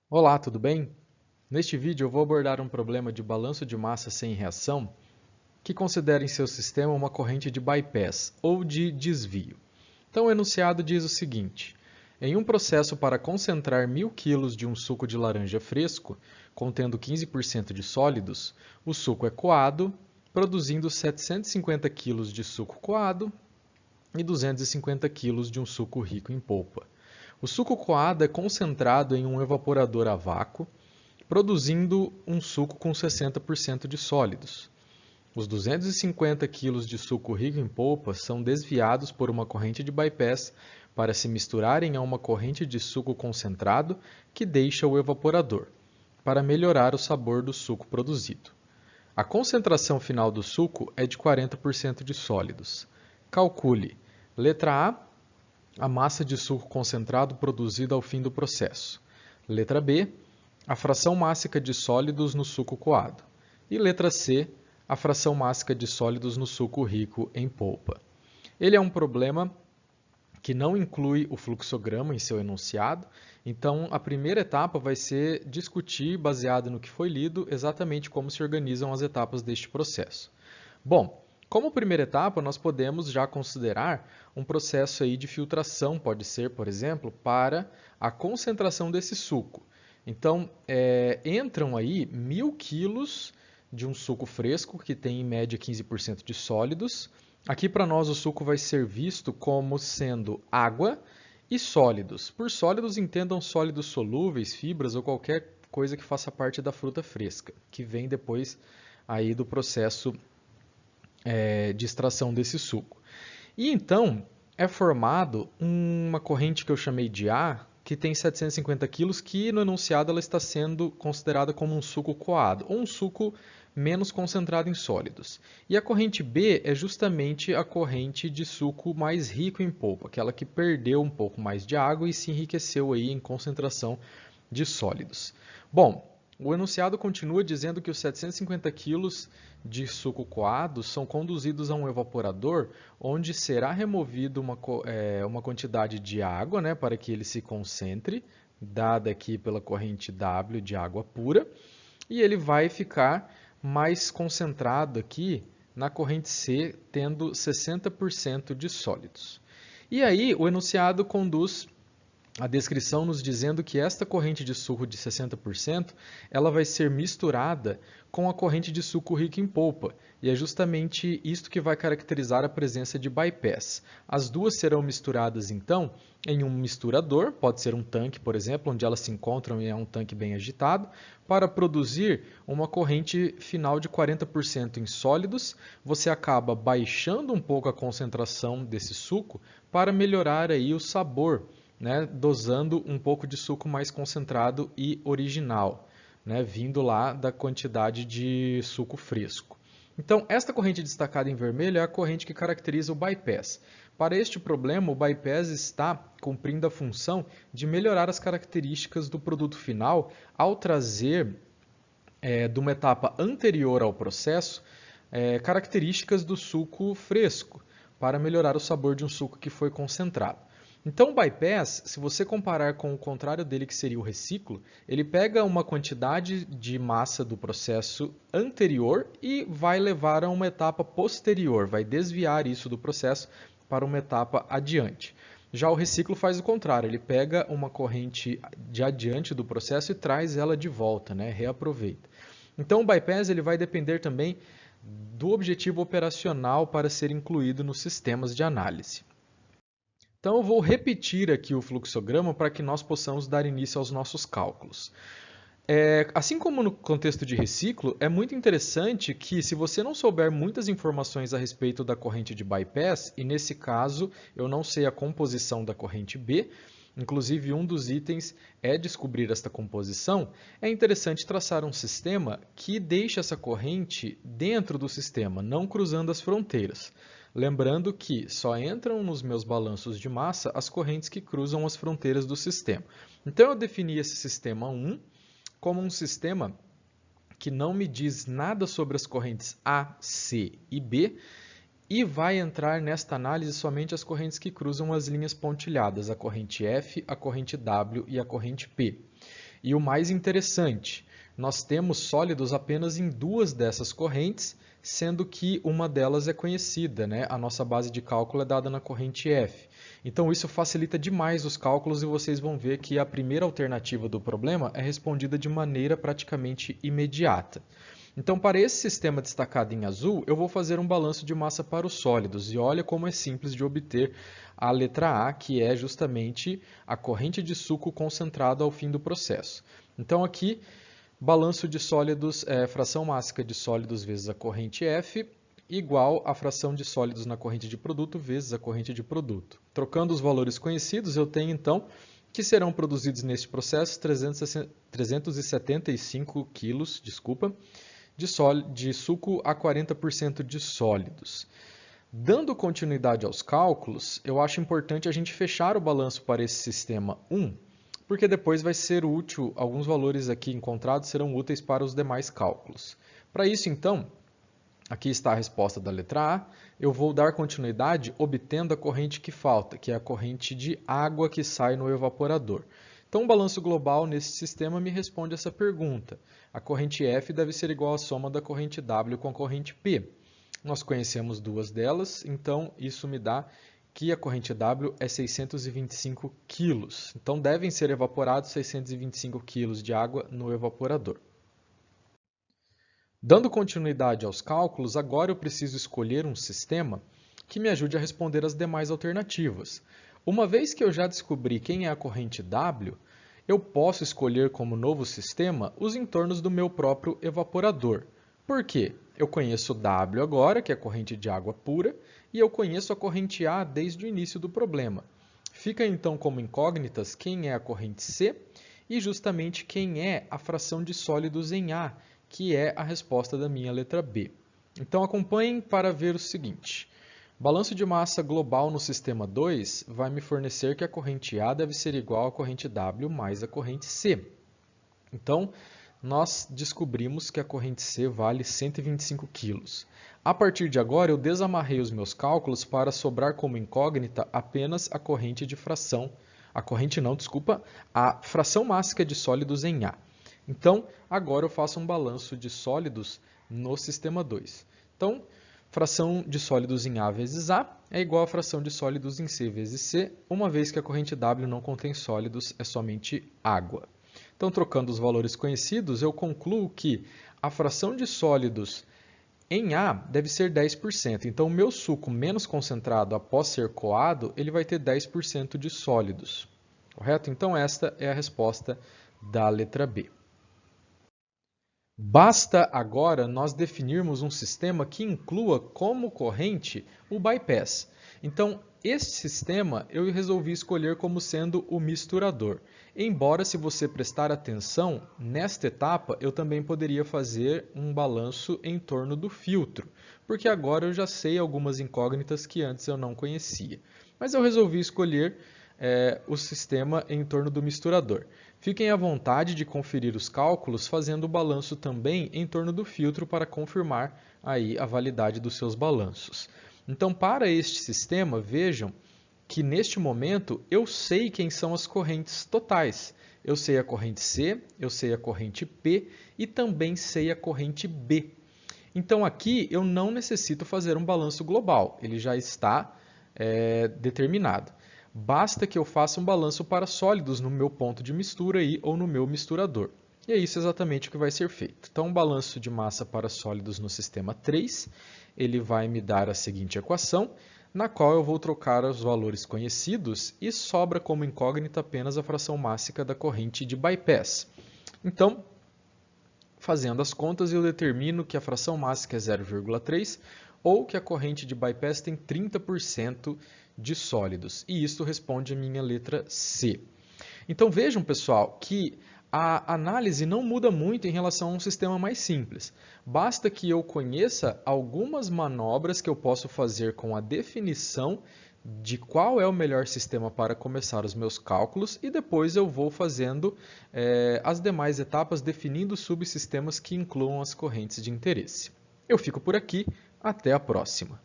Olá, tudo bem? Neste vídeo eu vou abordar um problema de balanço de massa sem reação que considera em seu sistema uma corrente de bypass ou de desvio. Então o enunciado diz o seguinte: em um processo para concentrar 1000 kg de um suco de laranja fresco, contendo 15% de sólidos, o suco é coado, produzindo 750 kg de suco coado e 250 kg de um suco rico em polpa. O suco coado é concentrado em um evaporador a vácuo, produzindo um suco com 60% de sólidos. Os 250 kg de suco rico em polpa são desviados por uma corrente de bypass para se misturarem a uma corrente de suco concentrado que deixa o evaporador, para melhorar o sabor do suco produzido. A concentração final do suco é de 40% de sólidos. Calcule: letra A massa de suco concentrado produzida ao fim do processo. Letra B, a fração mássica de sólidos no suco coado. E letra C, a fração mássica de sólidos no suco rico em polpa. Ele é um problema que não inclui o fluxograma em seu enunciado, então a primeira etapa vai ser discutir, baseado no que foi lido, exatamente como se organizam as etapas deste processo. Bom, como primeira etapa, nós podemos já considerar um processo aí de filtração, pode ser, por exemplo, para a concentração desse suco. Então, entram aí 1000 quilos de um suco fresco, que tem em média 15% de sólidos. Aqui para nós o suco vai ser visto como sendo água e sólidos. Por sólidos, entendam sólidos solúveis, fibras ou qualquer coisa que faça parte da fruta fresca, que vem depois aí do processo de extração desse suco. E então é formado uma corrente que eu chamei de A, que tem 750 quilos, que no enunciado ela está sendo considerada como um suco coado, ou um suco menos concentrado em sólidos. E a corrente B é justamente a corrente de suco mais rico em polpa, aquela que perdeu um pouco mais de água e se enriqueceu aí em concentração de sólidos. Bom, o enunciado continua dizendo que os 750 quilos de suco coado são conduzidos a um evaporador, onde será removido uma quantidade de água, né, para que ele se concentre, dada aqui pela corrente W de água pura, e ele vai ficar mais concentrado aqui na corrente C, tendo 60% de sólidos. E aí o enunciado conduz a descrição nos dizendo que esta corrente de suco de 60% ela vai ser misturada com a corrente de suco rico em polpa, e é justamente isto que vai caracterizar a presença de bypass. As duas serão misturadas então em um misturador, pode ser um tanque, por exemplo, onde elas se encontram e é um tanque bem agitado, para produzir uma corrente final de 40% em sólidos. Você acaba baixando um pouco a concentração desse suco para melhorar aí o sabor, né, dosando um pouco de suco mais concentrado e original, né, vindo lá da quantidade de suco fresco. Então, esta corrente destacada em vermelho é a corrente que caracteriza o bypass. Para este problema, o bypass está cumprindo a função de melhorar as características do produto final ao trazer de uma etapa anterior ao processo características do suco fresco, para melhorar o sabor de um suco que foi concentrado. Então, o bypass, se você comparar com o contrário dele, que seria o reciclo, ele pega uma quantidade de massa do processo anterior e vai levar a uma etapa posterior, vai desviar isso do processo para uma etapa adiante. Já o reciclo faz o contrário, ele pega uma corrente de adiante do processo e traz ela de volta, né? Reaproveita. Então, o bypass ele vai depender também do objetivo operacional para ser incluído nos sistemas de análise. Então, eu vou repetir aqui o fluxograma para que nós possamos dar início aos nossos cálculos. Assim como no contexto de reciclo, é muito interessante que, se você não souber muitas informações a respeito da corrente de bypass, e nesse caso eu não sei a composição da corrente B, inclusive um dos itens é descobrir esta composição, é interessante traçar um sistema que deixe essa corrente dentro do sistema, não cruzando as fronteiras. Lembrando que só entram nos meus balanços de massa as correntes que cruzam as fronteiras do sistema. Então eu defini esse sistema 1 como um sistema que não me diz nada sobre as correntes A, C e B, e vai entrar nesta análise somente as correntes que cruzam as linhas pontilhadas, a corrente F, a corrente W e a corrente P. E o mais interessante, nós temos sólidos apenas em duas dessas correntes, sendo que uma delas é conhecida, né? A nossa base de cálculo é dada na corrente F. Então isso facilita demais os cálculos e vocês vão ver que a primeira alternativa do problema é respondida de maneira praticamente imediata. Então, para esse sistema destacado em azul, eu vou fazer um balanço de massa para os sólidos. E olha como é simples de obter a letra A, que é justamente a corrente de suco concentrado ao fim do processo. Então, aqui, balanço de sólidos, fração mássica de sólidos vezes a corrente F, igual a fração de sólidos na corrente de produto vezes a corrente de produto. Trocando os valores conhecidos, eu tenho, então, que serão produzidos neste processo 375 quilos, de suco a 40% de sólidos. Dando continuidade aos cálculos, eu acho importante a gente fechar o balanço para esse sistema 1, porque depois vai ser útil, alguns valores aqui encontrados serão úteis para os demais cálculos. Para isso, então, aqui está a resposta da letra A, eu vou dar continuidade obtendo a corrente que falta, que é a corrente de água que sai no evaporador. Então, o balanço global nesse sistema me responde essa pergunta. A corrente F deve ser igual à soma da corrente W com a corrente P. Nós conhecemos duas delas, então isso me dá que a corrente W é 625 kg. Então, devem ser evaporados 625 kg de água no evaporador. Dando continuidade aos cálculos, agora eu preciso escolher um sistema que me ajude a responder as demais alternativas. Uma vez que eu já descobri quem é a corrente W, eu posso escolher como novo sistema os entornos do meu próprio evaporador. Por quê? Eu conheço W agora, que é a corrente de água pura, e eu conheço a corrente A desde o início do problema. Fica então como incógnitas quem é a corrente C e justamente quem é a fração de sólidos em A, que é a resposta da minha letra B. Então acompanhem para ver o seguinte. Balanço de massa global no sistema 2 vai me fornecer que a corrente A deve ser igual à corrente W mais a corrente C. Então, nós descobrimos que a corrente C vale 125 kg. A partir de agora, eu desamarrei os meus cálculos para sobrar como incógnita apenas a corrente de fração. A fração mássica de sólidos em A. Então, agora eu faço um balanço de sólidos no sistema 2. Então, fração de sólidos em A vezes A é igual a fração de sólidos em C vezes C, uma vez que a corrente W não contém sólidos, é somente água. Então, trocando os valores conhecidos, eu concluo que a fração de sólidos em A deve ser 10%. Então, o meu suco menos concentrado após ser coado, ele vai ter 10% de sólidos. Correto? Então, esta é a resposta da letra B. Basta agora nós definirmos um sistema que inclua como corrente o bypass. Então, este sistema eu resolvi escolher como sendo o misturador. Embora, se você prestar atenção, nesta etapa eu também poderia fazer um balanço em torno do filtro, porque agora eu já sei algumas incógnitas que antes eu não conhecia. Mas eu resolvi escolher o sistema em torno do misturador. Fiquem à vontade de conferir os cálculos fazendo o balanço também em torno do filtro para confirmar aí a validade dos seus balanços. Então, para este sistema, vejam que neste momento eu sei quem são as correntes totais. Eu sei a corrente C, eu sei a corrente P e também sei a corrente B. Então, aqui eu não necessito fazer um balanço global, ele já está determinado. Basta que eu faça um balanço para sólidos no meu ponto de mistura ou no meu misturador. E é isso exatamente o que vai ser feito. Então, um balanço de massa para sólidos no sistema 3, ele vai me dar a seguinte equação, na qual eu vou trocar os valores conhecidos e sobra como incógnita apenas a fração mássica da corrente de bypass. Então, fazendo as contas, eu determino que a fração mássica é 0,3 ou que a corrente de bypass tem 30% de sólidos. E isso responde a minha letra C. Então vejam, pessoal, que a análise não muda muito em relação a um sistema mais simples. Basta que eu conheça algumas manobras que eu posso fazer com a definição de qual é o melhor sistema para começar os meus cálculos e depois eu vou fazendo as demais etapas definindo subsistemas que incluam as correntes de interesse. Eu fico por aqui, até a próxima.